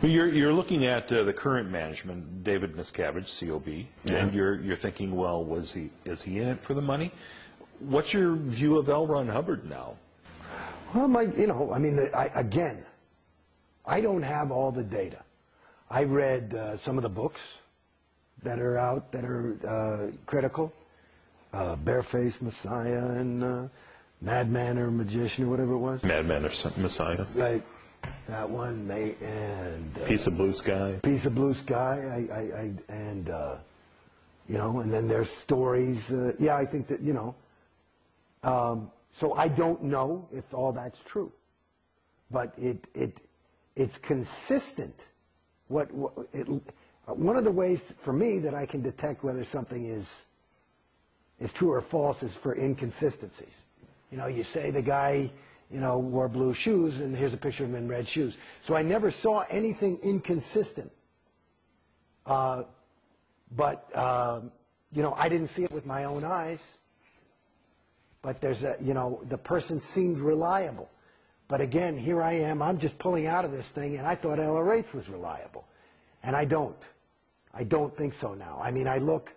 Well, you're looking at the current management, David Miscavige, COB, and you're thinking, well, is he in it for the money? What's your view of L. Ron Hubbard now? Well, again, I don't have all the data. I read some of the books that are out that are critical, Barefaced Messiah and Madman or Magician or whatever it was. Madman or Messiah. Right. That one, and Piece of Blue Sky. Piece of Blue Sky, and then there's stories. I think that so I don't know if all that's true, but it's consistent. One of the ways for me that I can detect whether something is true or false is for inconsistencies. You say the guy wore blue shoes, and here's a picture of him in red shoes. So I never saw anything inconsistent. I didn't see it with my own eyes. But there's the person seemed reliable. But again, here I am, I'm just pulling out of this thing, and I thought LRH was reliable. And I don't. I don't think so now. I mean, I look,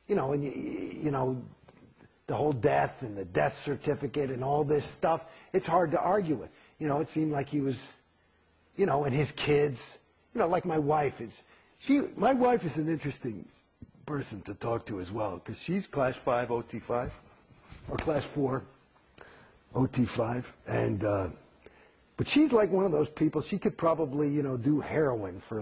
and the whole death and the death certificate and all this stuff, it's hard to argue with. It seemed like he was, and his kids, like my wife is. My wife is an interesting person to talk to as well, because she's class 5 OT5, or class 4 OT5, and, but she's like one of those people, she could probably, do heroin for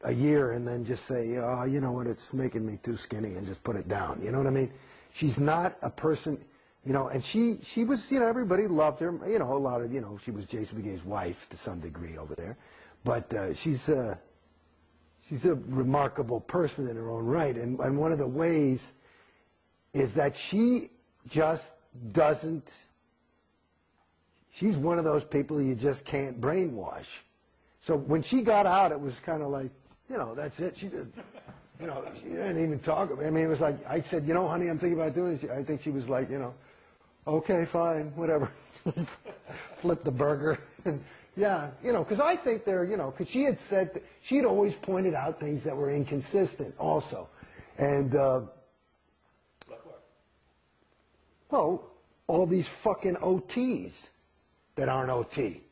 a year and then just say, oh, you know what, it's making me too skinny, and just put it down. You know what I mean? She's not a person, and she was, everybody loved her, a lot of, she was Jason Beghe's wife to some degree over there. But she's a remarkable person in her own right. And one of the ways is that she just doesn't, she's one of those people you just can't brainwash. So when she got out, it was kind of like, that's it. She did. She didn't even talk. I mean, it was like, I said, honey, I'm thinking about doing this. I think she was like, okay, fine, whatever. Flip the burger. Yeah, because I think they're, because she had said, she had always pointed out things that were inconsistent also. And, well, all these fucking OTs that aren't OT.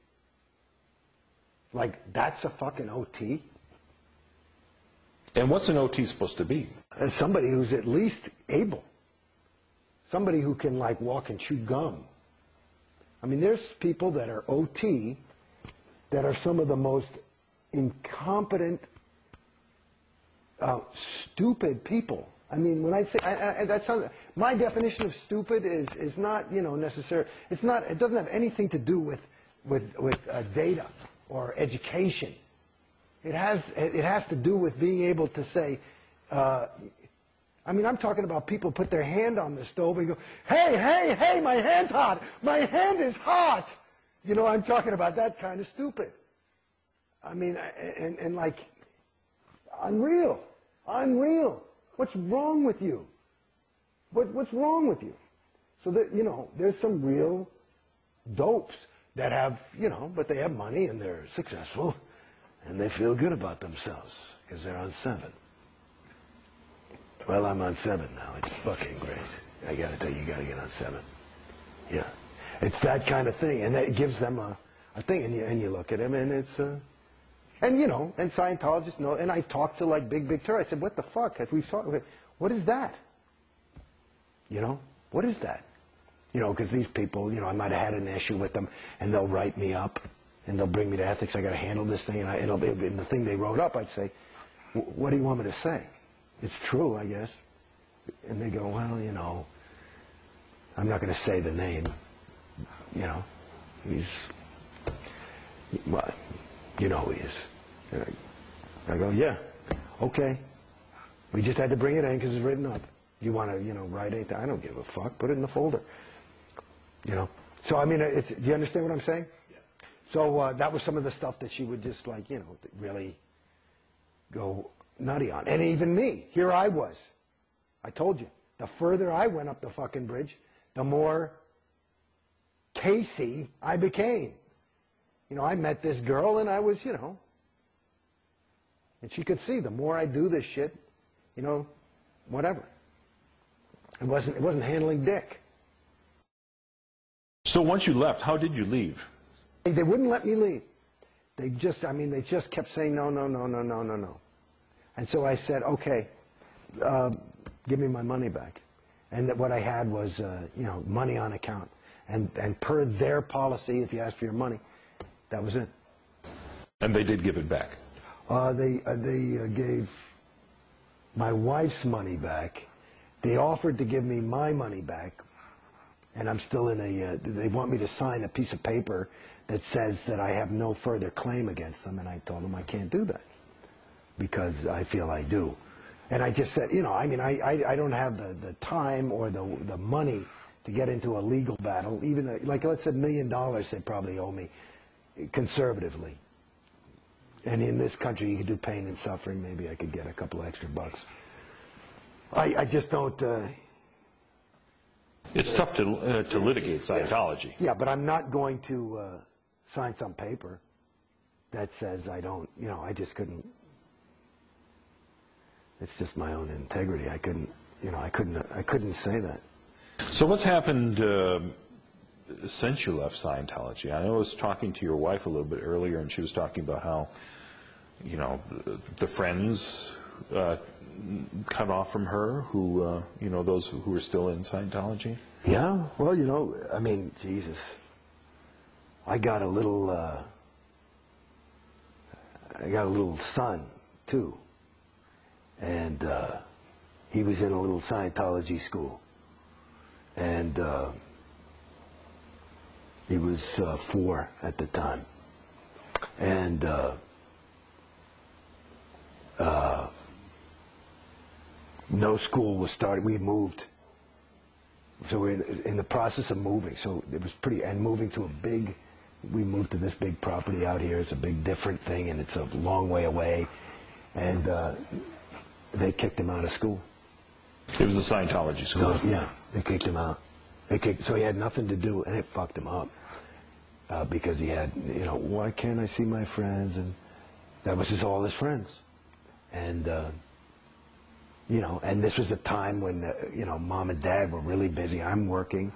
Like, that's a fucking OT? And what's an OT supposed to be? Somebody who's at least able. Somebody who can, walk and chew gum. I mean, there's people that are OT that are some of the most incompetent, stupid people. I mean, when I say, my definition of stupid is not, necessarily, it doesn't have anything to do with data or education. It has to do with being able to say, I'm talking about people put their hand on the stove and go, hey, my hand's hot. My hand is hot. I'm talking about that kind of stupid. I mean, and unreal. What's wrong with you? What's wrong with you? So that, there's some real dopes that have, but they have money and they're successful. And they feel good about themselves because they're on 7. Well, I'm on 7 now. It's fucking great. I got to tell you, you got to get on 7. Yeah. It's that kind of thing. And it gives them a thing. And you look at him and it's, and Scientologists know. And I talked to Big Tur. I said, what the fuck? What is that? What is that? Because these people, I might have had an issue with them and they'll write me up. And they'll bring me to ethics. I got to handle this thing, and it'll be in the thing they wrote up. I'd say, "What do you want me to say? It's true, I guess." And they go, "Well, I'm not going to say the name. He's, well, who he is." And I go, "Yeah, okay. We just had to bring it in because it's written up. You want to, write anything? I don't give a fuck. Put it in the folder. So I mean, do you understand what I'm saying?" So that was some of the stuff that she would just really go nutty on. And even me, here I was. I told you, the further I went up the fucking bridge, the more Casey I became. You know, I met this girl and I was, you know, and she could see the more I do this shit, you know, whatever. It wasn't handling dick. So once you left, how did you leave? They wouldn't let me leave. They just, I mean, they just kept saying no, no, no, no, no, no, no. And so I said, okay, give me my money back. And that what I had was, you know, money on account. And per their policy, if you asked for your money, that was it. And they did give it back? They gave my wife's money back. They offered to give me my money back. And I'm still in a, they want me to sign a piece of paper that says that I have no further claim against them. And I told them I can't do that because I feel I do. And I just said, you know, I mean, I don't have the time or the money to get into a legal battle. Even, like, let's say $1 million they probably owe me, conservatively. And in this country, you could do pain and suffering. Maybe I could get a couple extra bucks. I just don't... It's tough to litigate Scientology. Yeah, but I'm not going to sign some paper that says I don't, you know, I just couldn't. It's just my own integrity. I couldn't, you know, I couldn't say that. So what's happened since you left Scientology? I know I was talking to your wife a little bit earlier, and she was talking about how, you know, the friends cut off from her who, you know, those who are still in Scientology? Yeah, well, you know, I mean, Jesus. I got a little son, too. And he was in a little Scientology school. And he was 4 at the time. And no school was started. We moved. So we're in the process of moving. So it was pretty, and moving to a big, we moved to this big property out here. It's a big different thing, and it's a long way away. And they kicked him out of school. It was a Scientology school? So, yeah, they kicked him out. So he had nothing to do, and it fucked him up. Because he had, you know, why can't I see my friends? And that was all his friends. And, you know, and this was a time when, you know, Mom and Dad were really busy. I'm working.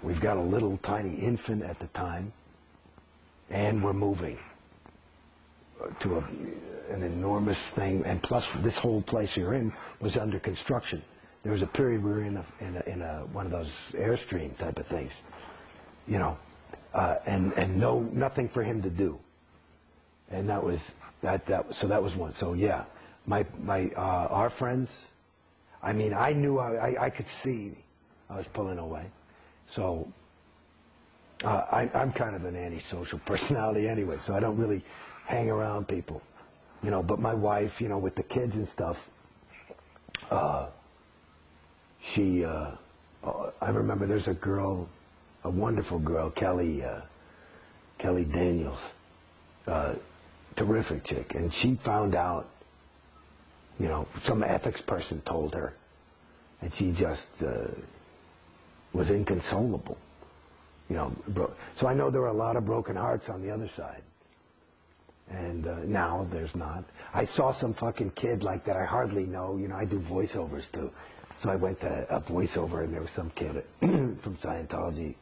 We've got a little tiny infant at the time. And we're moving to an enormous thing. And plus, this whole place you're in was under construction. There was a period we were in one of those Airstream type of things, you know, and nothing for him to do. And that was, so that was one. So, yeah. Our friends, I mean, I knew I could see I was pulling away. So I'm kind of an antisocial personality anyway, so I don't really hang around people, you know. But my wife, you know, with the kids and stuff, she, I remember there's a girl, a wonderful girl, Kelly Daniels, terrific chick, and she found out. You know, some ethics person told her, and she just was inconsolable. You know, so I know there were a lot of broken hearts on the other side. And now there's not. I saw some fucking kid like that I hardly know. You know, I do voiceovers too. So I went to a voiceover, and there was some kid from Scientology.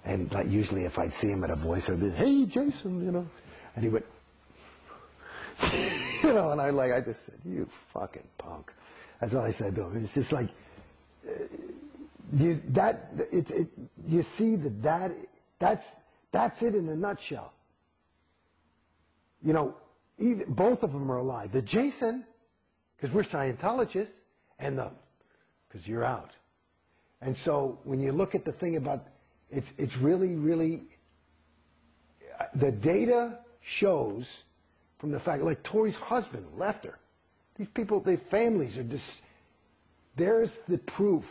And like usually if I'd see him at a voiceover, I'd be, hey, Jason, you know. And he went... You know, and I just said, you fucking punk. That's all I said to him. It's just like, you see that's it in a nutshell. You know, both of them are alive. The Jason, because we're Scientologists, and because you're out. And so when you look at the thing about, it's really, really, the data shows from the fact, like Tori's husband left her. These people, their families are just, there's the proof.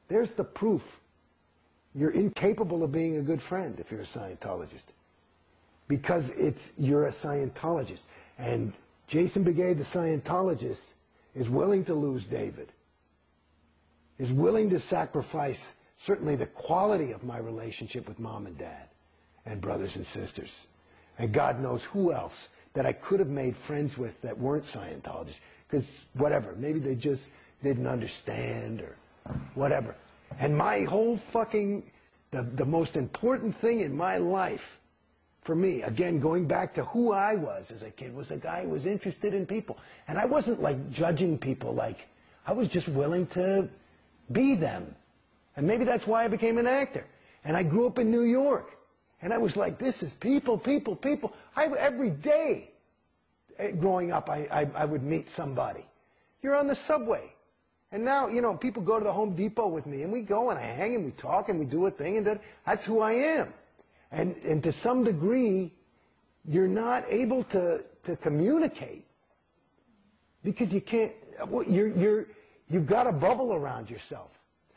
There's the proof. You're incapable of being a good friend if you're a Scientologist. Because you're a Scientologist. And Jason Beghe, the Scientologist, is willing to lose David. Is willing to sacrifice certainly the quality of my relationship with Mom and Dad. and brothers and sisters. And God knows who else that I could have made friends with that weren't Scientologists. Because whatever, maybe they just didn't understand or whatever. And my whole fucking, the most important thing in my life, for me, again, going back to who I was as a kid, was a guy who was interested in people. And I wasn't like judging people, like, I was just willing to be them. And maybe that's why I became an actor. And I grew up in New York. And I was like, this is people, people, people. Every day growing up, I would meet somebody. You're on the subway. And now, you know, people go to the Home Depot with me, and we go and I hang and we talk and we do a thing, and that's who I am. And to some degree, you're not able to communicate because you can't, you've got a bubble around yourself.